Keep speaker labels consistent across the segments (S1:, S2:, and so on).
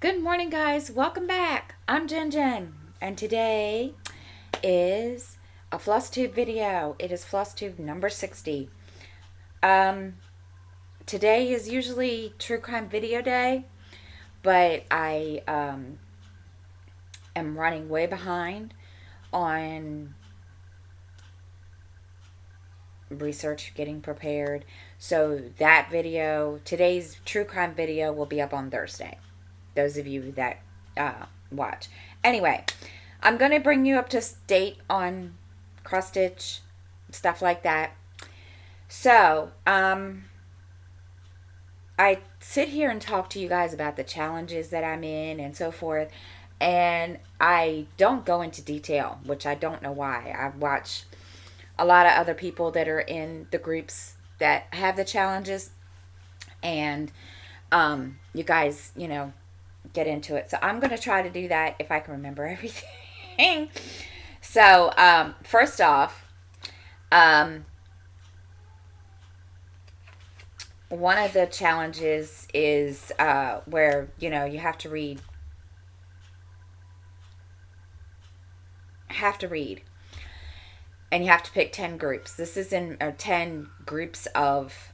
S1: Good morning, guys. Welcome back. I'm Jen, and today is a FlossTube video. It is FlossTube number 60. Um, Today is usually true crime video day, but I am running way behind on research, getting prepared. So that video, today's true crime video, will be up on Thursday. Those of you that watch. Anyway, I'm going to bring you up to date on cross stitch, stuff like that. So, I sit here and talk to you guys about the challenges that I'm in and so forth, and I don't go into detail, which I don't know why. I watch a lot of other people that are in the groups that have the challenges, and you guys, get into it. So I'm going to try to do that if I can remember everything. So, first off, one of the challenges is where, you have to read. And you have to pick 10 groups. This is in 10 groups of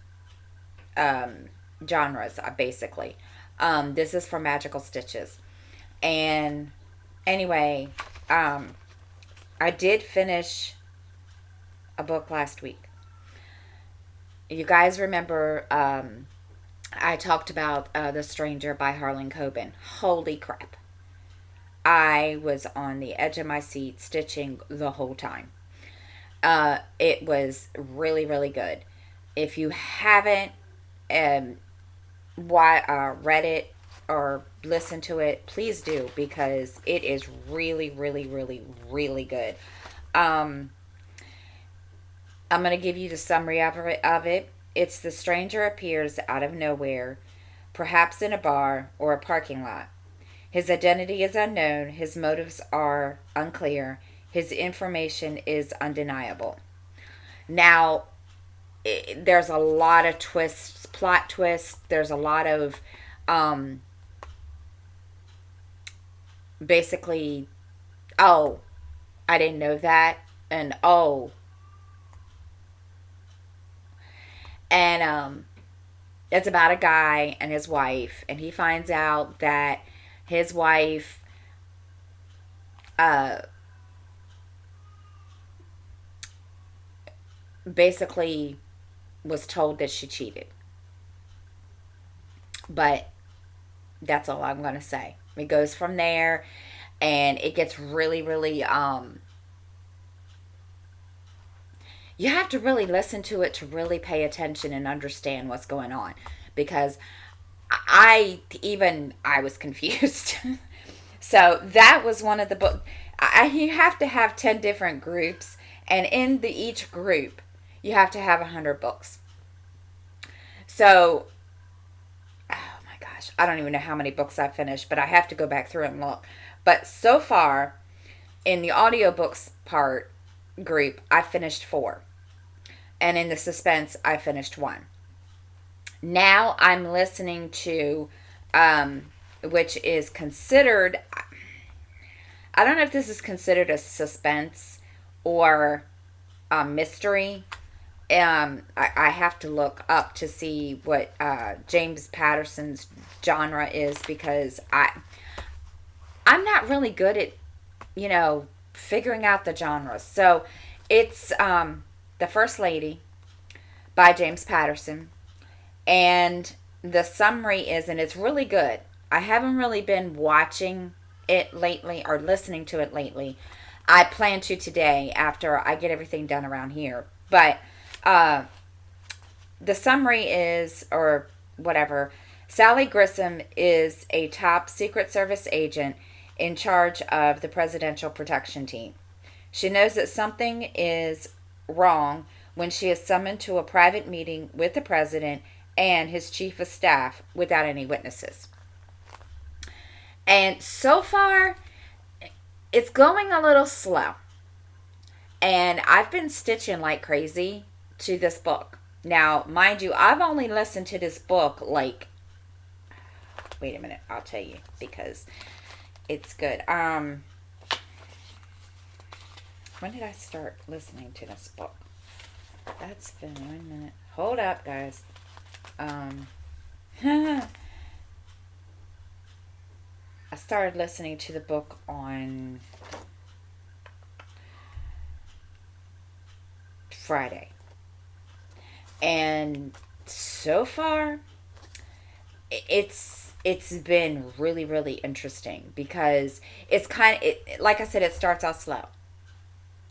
S1: genres, basically. This is for magical stitches. And anyway, I did finish a book last week. You guys remember I talked about The Stranger by Harlan Coben. Holy crap. I was on the edge of my seat stitching the whole time. It was really, really good. If you haven't read it or listened to it, please do, because it is really, really, really, really good. I'm going to give you the summary of it. It's the stranger appears out of nowhere, perhaps in a bar or a parking lot. His identity is unknown, his motives are unclear, his information is undeniable. Now, there's a lot of twists, plot twists. There's a lot of basically, oh, I didn't know that, and oh, and it's about a guy and his wife, and he finds out that his wife basically was told that she cheated. But that's all I'm going to say. It goes from there, and it gets really, really you have to really listen to it to really pay attention and understand what's going on, because I was confused. So that was one of the books. You have to have 10 different groups, and in each group you have to have 100 books. So, oh my gosh, I don't even know how many books I finished, but I have to go back through and look. But so far, in the audiobooks part group, I finished 4. And in the suspense, I finished 1. Now I'm listening to, which is considered, I don't know if this is considered a suspense or a mystery. I have to look up to see what James Patterson's genre is, because I'm not really good at, figuring out the genres. So it's The First Lady by James Patterson. And the summary is, and it's really good. I haven't really been watching it lately or listening to it lately. I plan to today after I get everything done around here. But the summary is, or whatever, Sally Grissom is a top Secret Service agent in charge of the Presidential Protection Team. She knows that something is wrong when she is summoned to a private meeting with the president and his chief of staff without any witnesses. And so far, it's going a little slow. And I've been stitching like crazy to this book. Now, mind you, I've only listened to this book like Wait a minute, I'll tell you, because it's good. When did I start listening to this book? That's been 1 minute. Hold up, guys. I started listening to the book on Friday. And so far, it's been really, really interesting, because it's kind of, like I said, it starts out slow.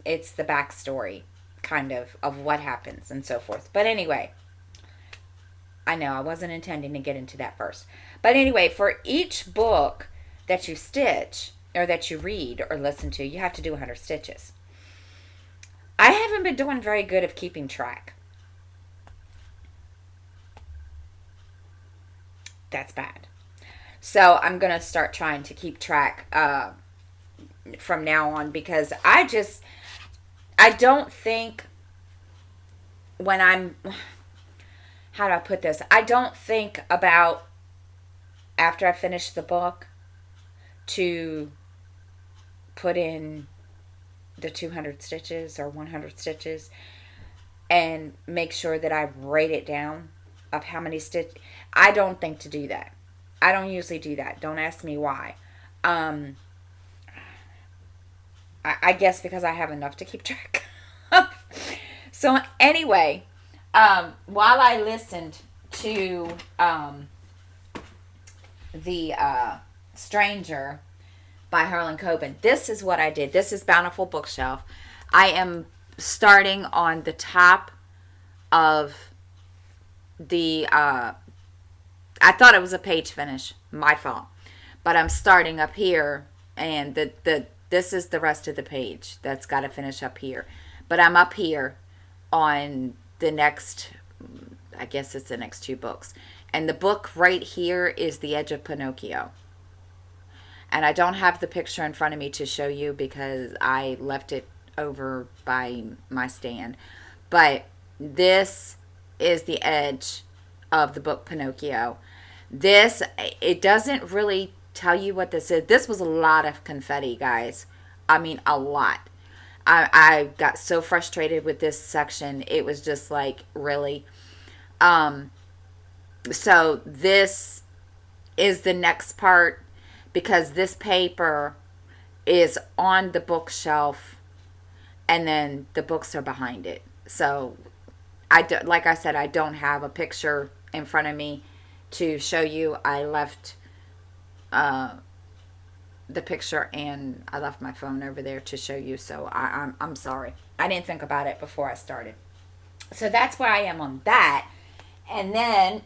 S1: It's the backstory, kind of what happens and so forth. But anyway, I know I wasn't intending to get into that first. But anyway, for each book that you stitch, or that you read or listen to, you have to do 100 stitches. I haven't been doing very good of keeping track. That's bad. So I'm going to start trying to keep track from now on, because I don't think when I'm, how do I put this? I don't think about, after I finish the book, to put in the 200 stitches or 100 stitches and make sure that I write it down of how many stitches. I don't think to do that. I don't usually do that. Don't ask me why. I guess because I have enough to keep track of. So anyway, while I listened to the Stranger by Harlan Coben, this is what I did. This is Bountiful Bookshelf. I am starting on the top of the I thought it was a page finish, my fault, but I'm starting up here, and this is the rest of the page that's got to finish up here, but I'm up here on the next, I guess it's the next 2 books, and the book right here is The Edge of Pinocchio. And I don't have the picture in front of me to show you because I left it over by my stand. But this is the edge of the book Pinocchio. This, it doesn't really tell you what this is. This was a lot of confetti, guys. I mean, a lot. I got so frustrated with this section. It was just like, really. So this is the next part, because this paper is on the bookshelf and then the books are behind it. So, like I said, I don't have a picture in front of me to show you. I left the picture and I left my phone over there to show you. So, I'm sorry. I didn't think about it before I started. So, that's where I am on that. And then...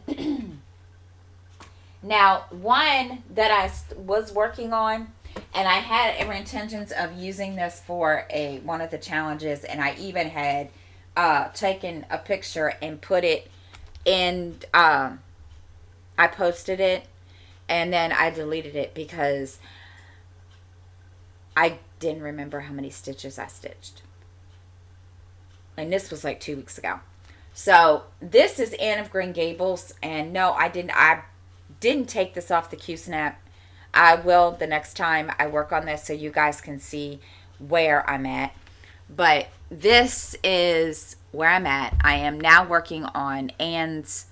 S1: Now, one that I was working on, and I had intentions of using this for one of the challenges, and I even had taken a picture and put it in, I posted it, and then I deleted it because I didn't remember how many stitches I stitched. And this was like 2 weeks ago. So, this is Anne of Green Gables, and no, I didn't take this off the Q-Snap. I will the next time I work on this so you guys can see where I'm at. But this is where I'm at. I am now working on Anne's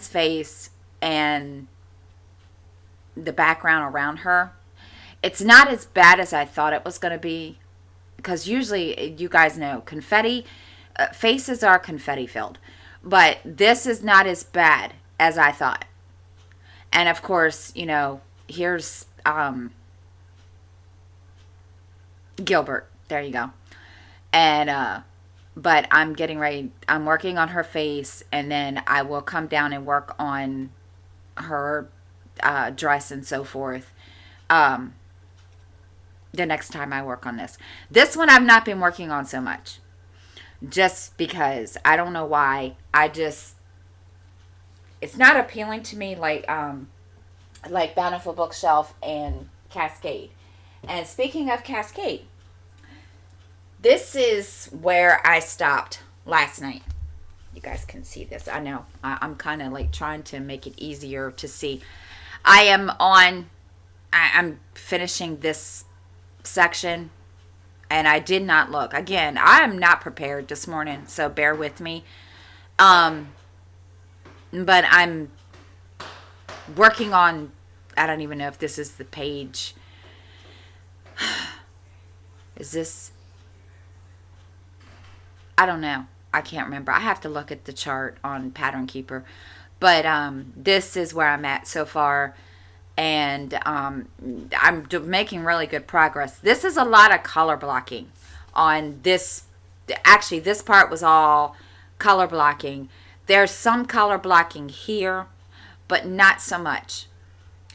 S1: face and the background around her. It's not as bad as I thought it was going to be, because usually, you guys know, confetti, faces are confetti filled. But this is not as bad as I thought. And of course, you know, here's Gilbert. There you go. And but I'm getting ready. I'm working on her face, and then I will come down and work on her dress and so forth the next time I work on this. This one I've not been working on so much, just because I don't know why. It's not appealing to me like Bountiful Bookshelf and Cascade. And speaking of Cascade, this is where I stopped last night. you guys can see this. I know I'm kind of like trying to make it easier to see. I'm finishing this section, and I did not look. Again, I am not prepared this morning, so bear with me. But I'm working on, I don't even know if this is the page. Is this? I don't know. I can't remember. I have to look at the chart on Pattern Keeper. But this is where I'm at so far. And I'm making really good progress. This is a lot of color blocking on this. Actually, this part was all color blocking. There's some color blocking here, but not so much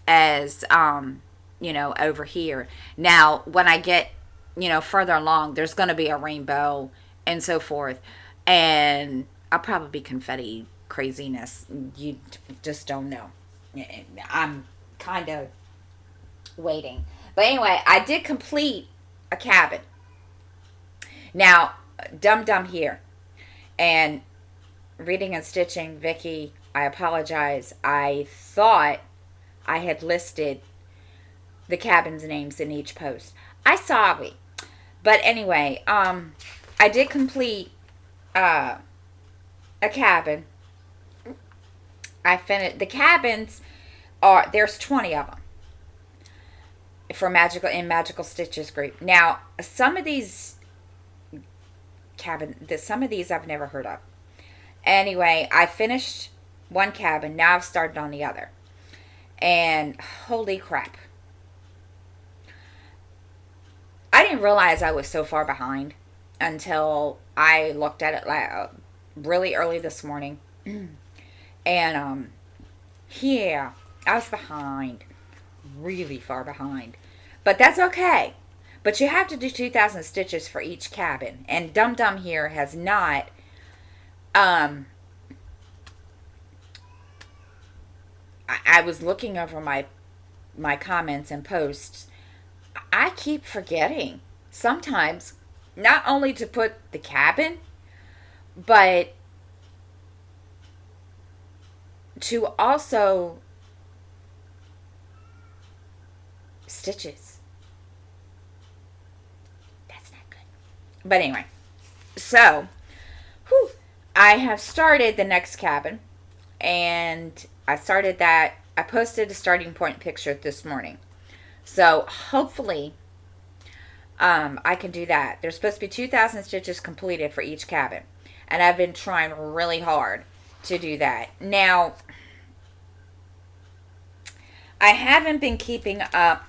S1: as, over here. Now, when I get, further along, there's going to be a rainbow and so forth. And I'll probably be confetti craziness. You just don't know. I'm kind of waiting. But anyway, I did complete a cabin. Now, dum here. And reading and stitching, Vicky, I apologize. I thought I had listed the cabin's names in each post. I sorry. But anyway, I did complete a cabin. I finished the cabins. There's 20 of them for Magical Stitches group. Now, some of these I've never heard of. Anyway, I finished one cabin. Now I've started on the other. And holy crap. I didn't realize I was so far behind until I looked at it really early this morning. And, yeah, I was behind. Really far behind. But that's okay. But you have to do 2,000 stitches for each cabin. And Dum here has not, I was looking over my comments and posts. I keep forgetting sometimes not only to put the cabin, but to also stitches. That's not good. But anyway, so I have started the next cabin, and I started that. I posted a starting point picture this morning. So hopefully I can do that. There's supposed to be 2,000 stitches completed for each cabin. And I've been trying really hard to do that. Now, I haven't been keeping up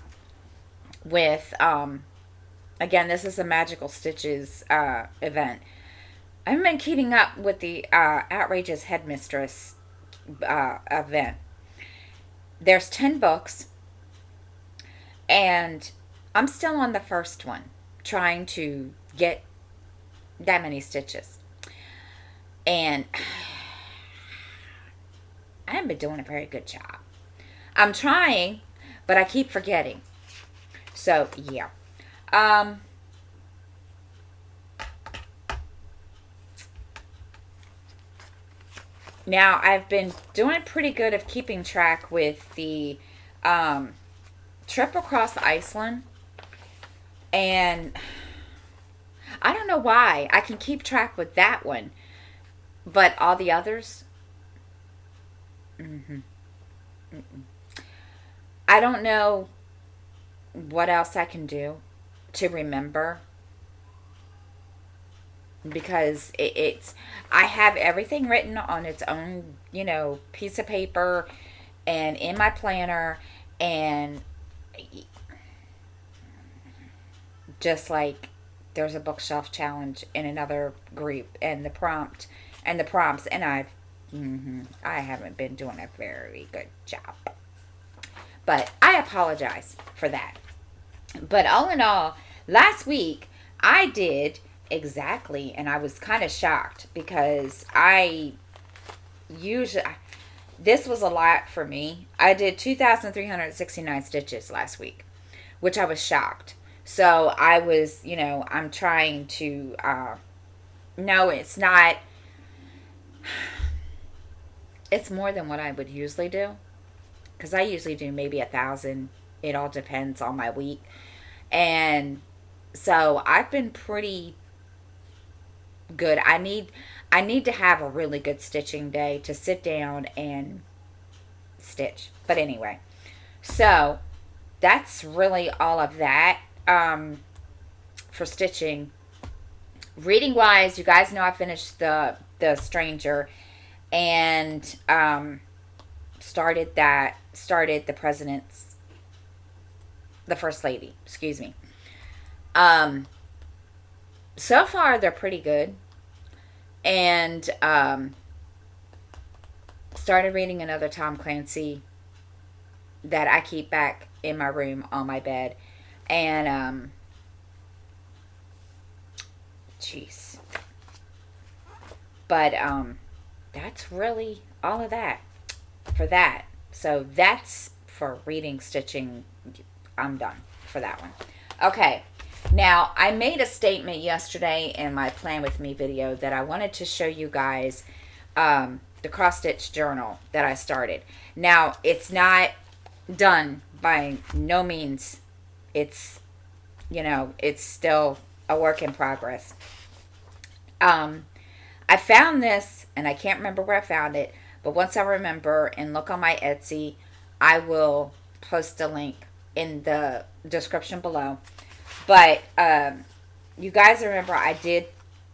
S1: with, again, this is a Magical Stitches event. I haven't been keeping up with the Outrageous Headmistress event. There's 10 books. And I'm still on the first one, trying to get that many stitches. And I haven't been doing a very good job. I'm trying, but I keep forgetting. So, yeah. Now, I've been doing pretty good of keeping track with the trip across Iceland, and I don't know why I can keep track with that one, but all the others, I don't know what else I can do to remember, because it's I have everything written on its own, piece of paper and in my planner, and just like there's a bookshelf challenge in another group, and the prompts, and I haven't been doing a very good job, but I apologize for that. But all in all, last week I did exactly, and I was kind of shocked, because this was a lot for me. I did 2,369 stitches last week, which I was shocked. So I was, I'm trying to, no, it's not, It's more than what I would usually do, because I usually do maybe 1,000. It all depends on my week. And so I've been pretty good. I need to have a really good stitching day to sit down and stitch. But anyway, so that's really all of that for stitching. Reading wise, you guys know I finished the Stranger, and started the President's, the First Lady, excuse me. So far they're pretty good. And started reading another Tom Clancy that I keep back in my room on my bed. And jeez. But that's really all of that for that. So that's for reading, stitching. I'm done for that one. Okay. Now, I made a statement yesterday in my Plan With Me video that I wanted to show you guys the cross-stitch journal that I started. Now, it's not done by no means. It's, it's still a work in progress. I found this, and I can't remember where I found it, but once I remember and look on my Etsy, I will post a link in the description below. But you guys remember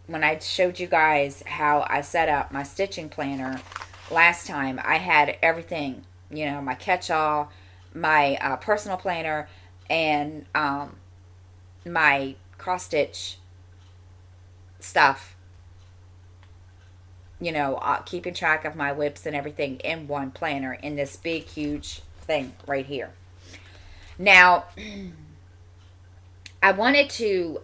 S1: when I showed you guys how I set up my stitching planner last time, I had everything, my catch-all, my personal planner, and my cross-stitch stuff, keeping track of my WIPs and everything in one planner in this big, huge thing right here. Now, I wanted to,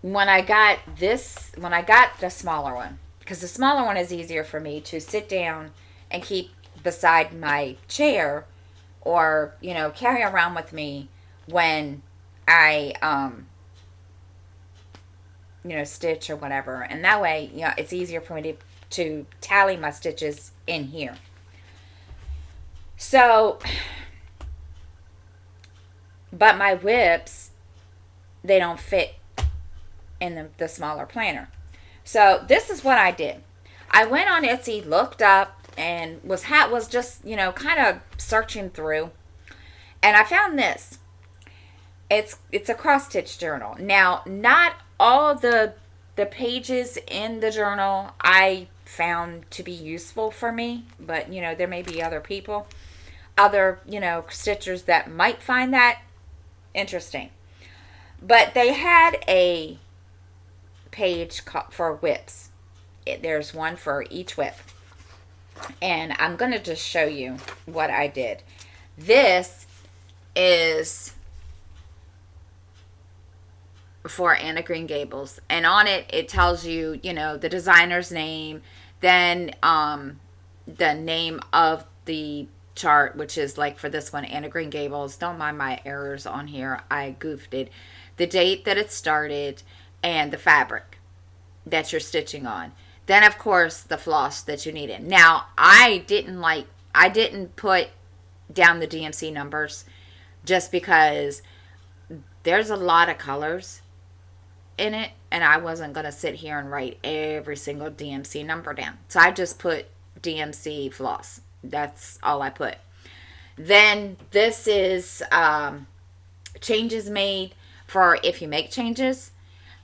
S1: when I got the smaller one, because the smaller one is easier for me to sit down and keep beside my chair, or, carry around with me when I, stitch or whatever. And that way, it's easier for me to tally my stitches in here. So, but my WIPs, they don't fit in the smaller planner. So this is what I did. I went on Etsy, looked up, and was just, kind of searching through. And I found this. It's a cross-stitch journal. Now, not all the pages in the journal I found to be useful for me. But, there may be other people, other, stitchers that might find that interesting. But they had a page for WIPs. There's one for each WIP. And I'm going to just show you what I did. This is for Anna Green Gables. And on it, it tells you, the designer's name, then the name of the chart, which is like for this one, Anna Green Gables. Don't mind my errors on here. I goofed it. The date that it started and the fabric that you're stitching on. Then, of course, the floss that you needed. Now, I didn't put down the DMC numbers just because there's a lot of colors in it, and I wasn't going to sit here and write every single DMC number down. So I just put DMC floss. That's all I put. Then this is changes made for if you make changes.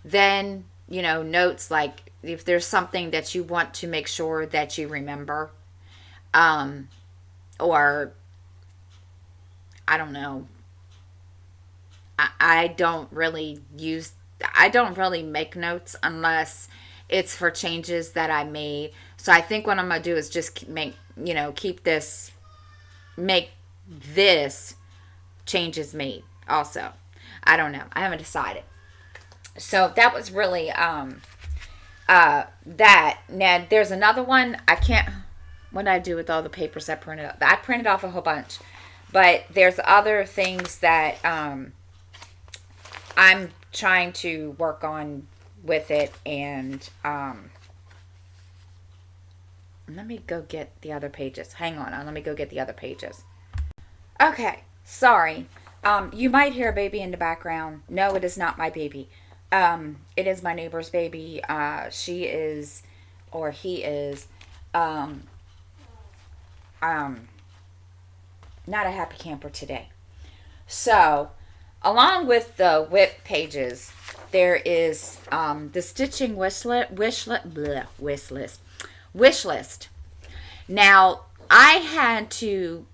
S1: Then, notes like if there's something that you want to make sure that you remember, or I don't know. I don't really make notes unless it's for changes that I made. So I think what I'm going to do is just make this changes made also. I don't know. I haven't decided. So that was really that. Now there's another one. What did I do with all the papers I printed up? I printed off a whole bunch. But there's other things that I'm trying to work on with it. And let me go get the other pages. Hang on, let me go get the other pages. Okay, sorry. You might hear a baby in the background. No, it is not my baby. It is my neighbor's baby. She is, or he is, not a happy camper today. So, along with the WIP pages, there is the stitching wish list. Now, I had to.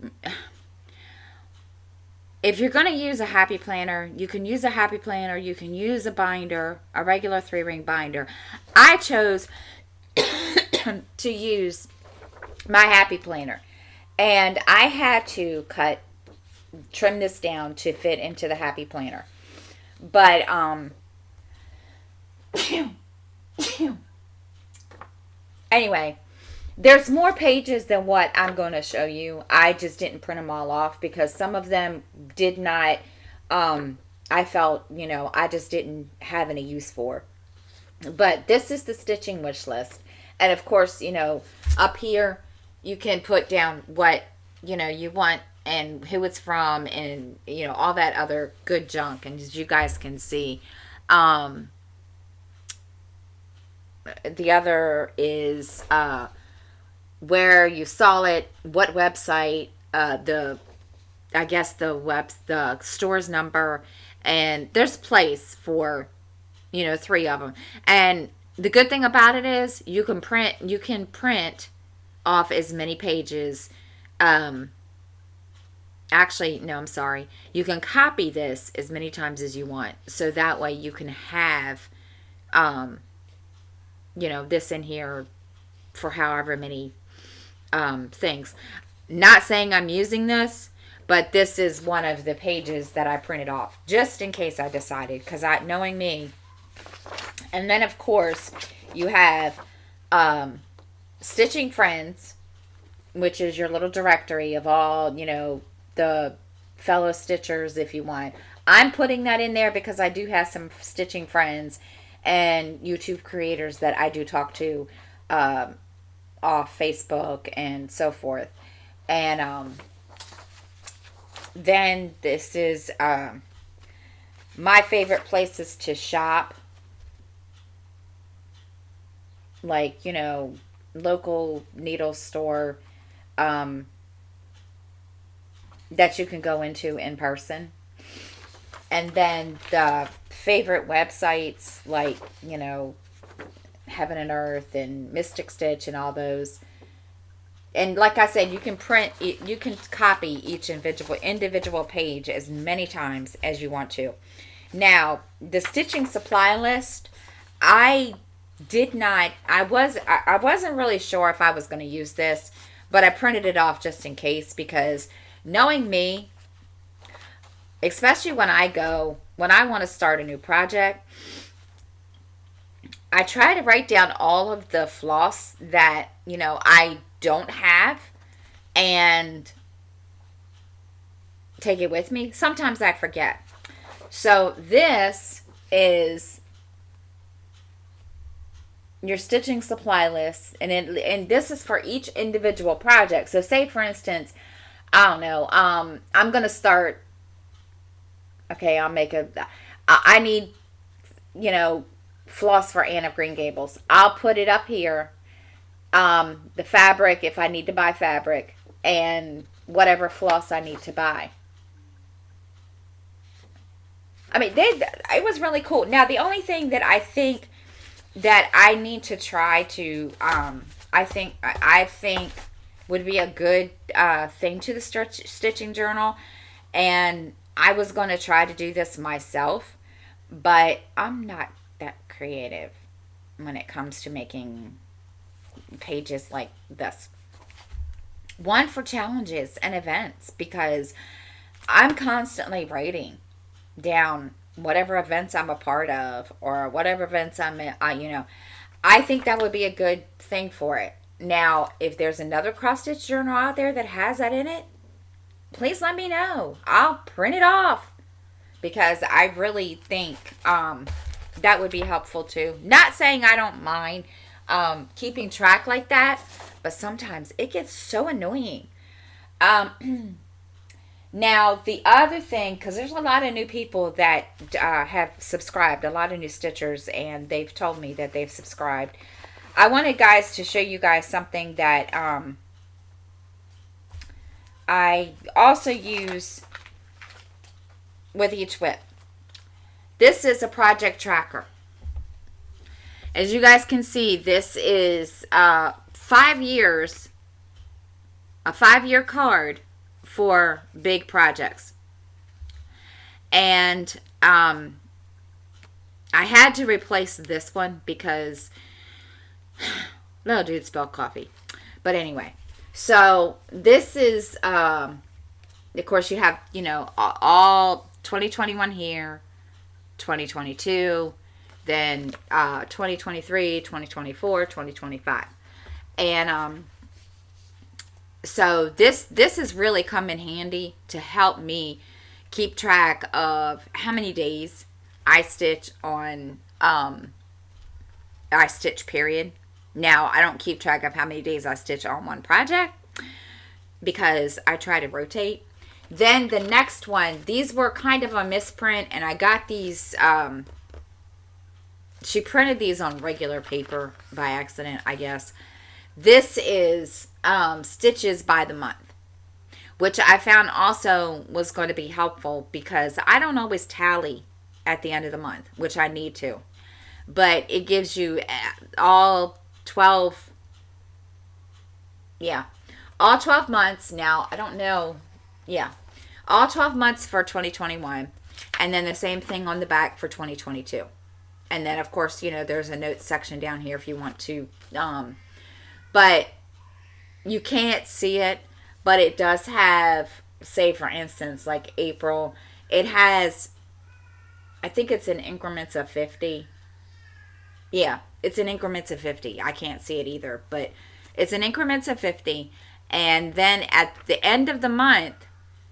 S1: If you're going to use a happy planner, you can use a happy planner. You can use a binder, a regular 3-ring binder. I chose to use my happy planner, and I had to trim this down to fit into the happy planner. But anyway, there's more pages than what I'm going to show you. I just didn't print them all off because some of them did not, I felt, I just didn't have any use for. But this is the stitching wish list. And of course, up here, you can put down what, you want and who it's from and, all that other good junk. And as you guys can see, the other is, where you saw it, what website, the store's number, and there's a place for, 3 of them. And the good thing about it is you can print off as many pages. Actually, no, I'm sorry. You can copy this as many times as you want. So that way you can have, this in here for however many things. Not saying I'm using this, but this is one of the pages that I printed off just in case I decided, because knowing me. And then of course you have Stitching Friends, which is your little directory of all the fellow stitchers if you want. I'm putting that in there because I do have some stitching friends and YouTube creators that I do talk to off Facebook and so forth. And then this is my favorite places to shop, like local needle store that you can go into in person. And then the favorite websites like Heaven and Earth and Mystic Stitch and all those. And like I said, you can copy each individual page as many times as you want to. Now, the stitching supply list, I wasn't really sure if I was going to use this, but I printed it off just in case, because knowing me, especially when I want to start a new project, I try to write down all of the floss that, I don't have and take it with me. Sometimes I forget. So this is your stitching supply list, and this is for each individual project. So say for instance, I don't know, I'm going to start, okay, I need, floss for Anne of Green Gables. I'll put it up here. The fabric, if I need to buy fabric, and whatever floss I need to buy. I mean, it was really cool. Now, the only thing that I think that I need to try to, I think would be a good thing to the stitching journal, and I was going to try to do this myself, but I'm not that creative when it comes to making pages like this. One for challenges and events, because I'm constantly writing down whatever events I'm a part of or whatever events I'm in, I think that would be a good thing for it. Now, if there's another cross stitch journal out there that has that in it, please let me know. I'll print it off, because I really think that would be helpful too. Not saying I don't mind keeping track like that, but sometimes it gets so annoying. Now, the other thing, because there's a lot of new people that have subscribed, a lot of new stitchers, and they've told me that they've subscribed. I wanted guys to show you guys something that I also use with each whip. This is a project tracker. As you guys can see, this is 5 years, a 5-year card for big projects. And I had to replace this one because little dude spilled coffee. But anyway, so this is of course you have, you know, all 2021 here, 2022, then 2023, 2024, 2025. And so this has really come in handy to help me keep track of how many days I stitch on I stitch period. Now I don't keep track of how many days I stitch on one project because I try to rotate. Then the next one, these were kind of a misprint, and I got these she printed these on regular paper by accident, I guess. This is stitches by the month, which I found also was going to be helpful because I don't always tally at the end of the month, which I need to. But it gives you all 12, all 12 months. Now, I don't know, all 12 months for 2021, and then the same thing on the back for 2022. And then, of course, you know, there's a notes section down here if you want to, but you can't see it, but it does have, say, for instance, like April, it has, I think it's in increments of 50. Yeah, it's in increments of 50. I can't see it either, but it's in increments of 50. And then at the end of the month,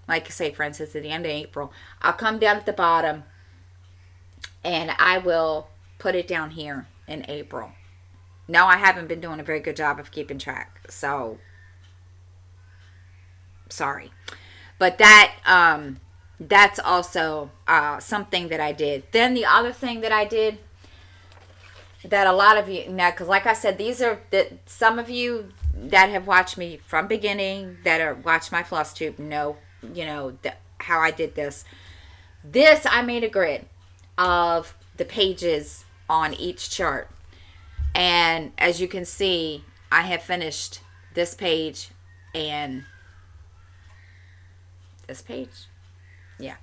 S1: like say, for instance, at the end of April, I'll come down at the bottom and I will put it down here in April. No, I haven't been doing a very good job of keeping track, so sorry. But that that's also something that I did. Then the other thing that I did that a lot of you, now, because like I said, these are some of you that have watched me from beginning, that are watch my FlossTube, know, you know, how I did this. This, I made a grid of the pages on each chart. And as you can see, I have finished this page and this page. Yeah.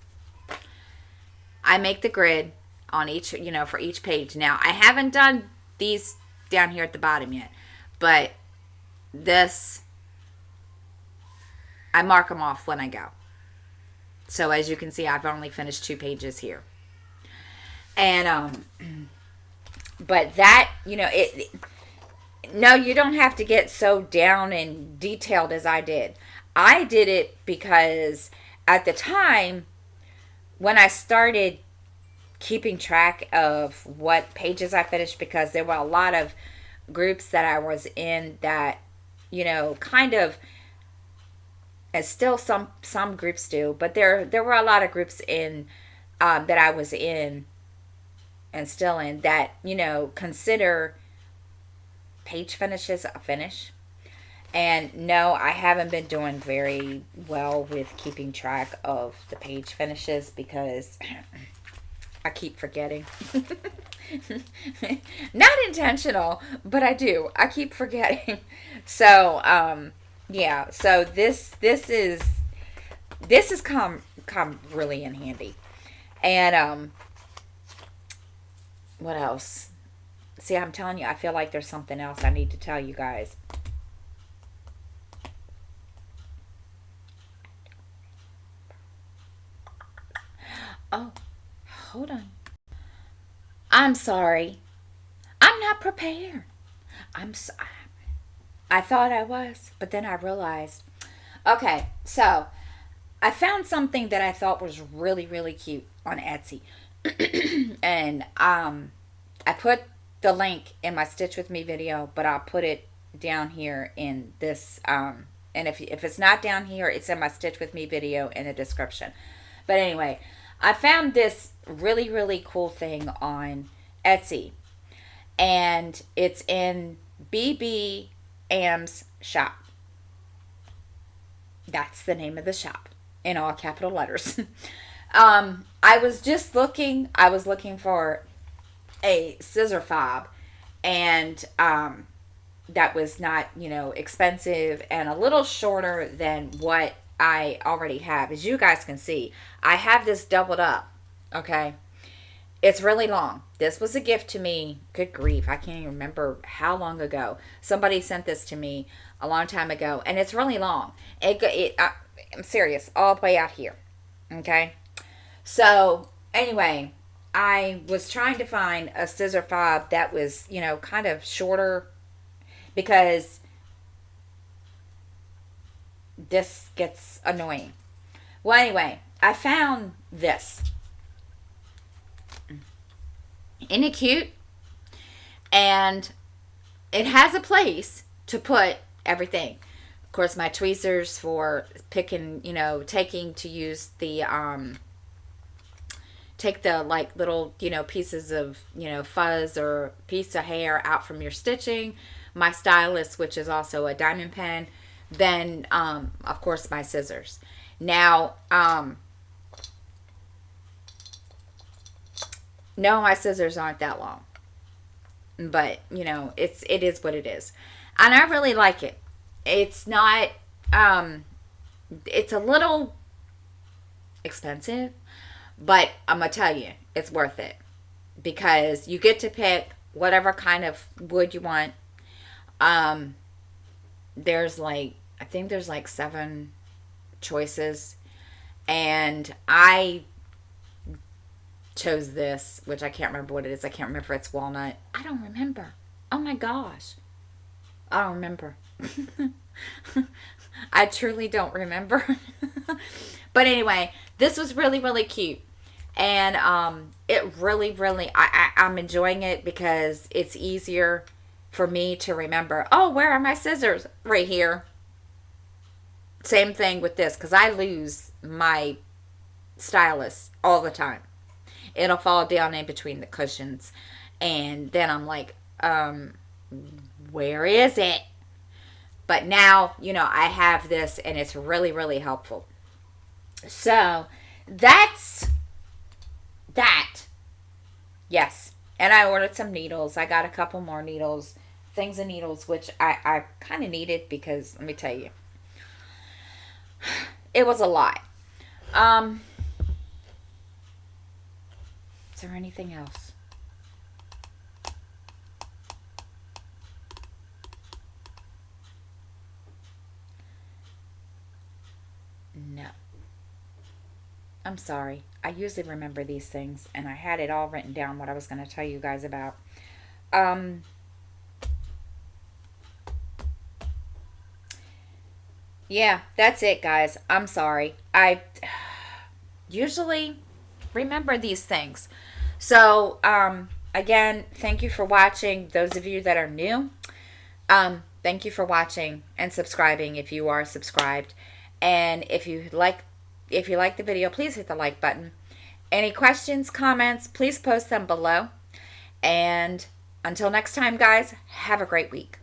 S1: I make the grid on each, you know, for each page. Now, I haven't done these down here at the bottom yet, but this, I mark them off when I go. So as you can see, I've only finished 2 pages here. And, but that, you know, no, you don't have to get so down and detailed as I did. I did it because at the time when I started keeping track of what pages I finished, because there were a lot of groups that I was in that, you know, kind of, and still some groups do, but there were a lot of groups in that I was in and still in that, you know, consider page finishes a finish. And no, I haven't been doing very well with keeping track of the page finishes because I keep forgetting. Not intentional, but I do. I keep forgetting. So, yeah. So this has come really in handy. And what else? See, I'm telling you, I feel like there's something else I need to tell you guys. Oh, hold on. I'm sorry. I'm not prepared. I thought I was, but then I realized. Okay, so I found something that I thought was really, really cute on Etsy. And I put the link in my Stitch With Me video, but I'll put it down here in this, and if it's not down here, it's in my Stitch With Me video in the description. But anyway, I found this really, really cool thing on Etsy, and it's in BB Am's shop. That's the name of the shop in all capital letters. I was looking for a scissor fob, and that was not, expensive and a little shorter than what I already have. As you guys can see, I have this doubled up. Okay. It's really long. This was a gift to me. Good grief. I can't even remember how long ago. Somebody sent this to me a long time ago, and it's really long. I'm serious. All the way out here. Okay. So, anyway, I was trying to find a scissor fob that was, kind of shorter, because this gets annoying. Well, anyway, I found this. Isn't it cute? And it has a place to put everything. Of course, my tweezers for picking, taking to use the, take the like little, pieces of, fuzz or piece of hair out from your stitching. My stylus, which is also a diamond pen. Then, of course, my scissors. Now, no, my scissors aren't that long. But, it is what it is. And I really like it. It's not, it's a little expensive, but I'm going to tell you, it's worth it. Because you get to pick whatever kind of wood you want. There's I think there's 7 choices. And I chose this, which I can't remember what it is. I can't remember if it's walnut. I don't remember. Oh my gosh. I don't remember. I truly don't remember. But anyway, this was really, really cute. And it really, really, I'm enjoying it because it's easier for me to remember, oh, where are my scissors? Right here. Same thing with this, because I lose my stylus all the time. It'll fall down in between the cushions. And then I'm like, where is it? But now, I have this, and it's really, really helpful. So, that's that. Yes. And I ordered some needles. I got a couple more needles. Things and needles, which I kind of needed because, let me tell you, it was a lot. Is there anything else? No. I'm sorry. I usually remember these things, and I had it all written down what I was going to tell you guys about. Yeah, that's it, guys. I'm sorry. I usually remember these things. So, again, thank you for watching. Those of you that are new, thank you for watching and subscribing if you are subscribed. And if you like the video, please hit the like button. Any questions, comments, please post them below. And until next time, guys, have a great week.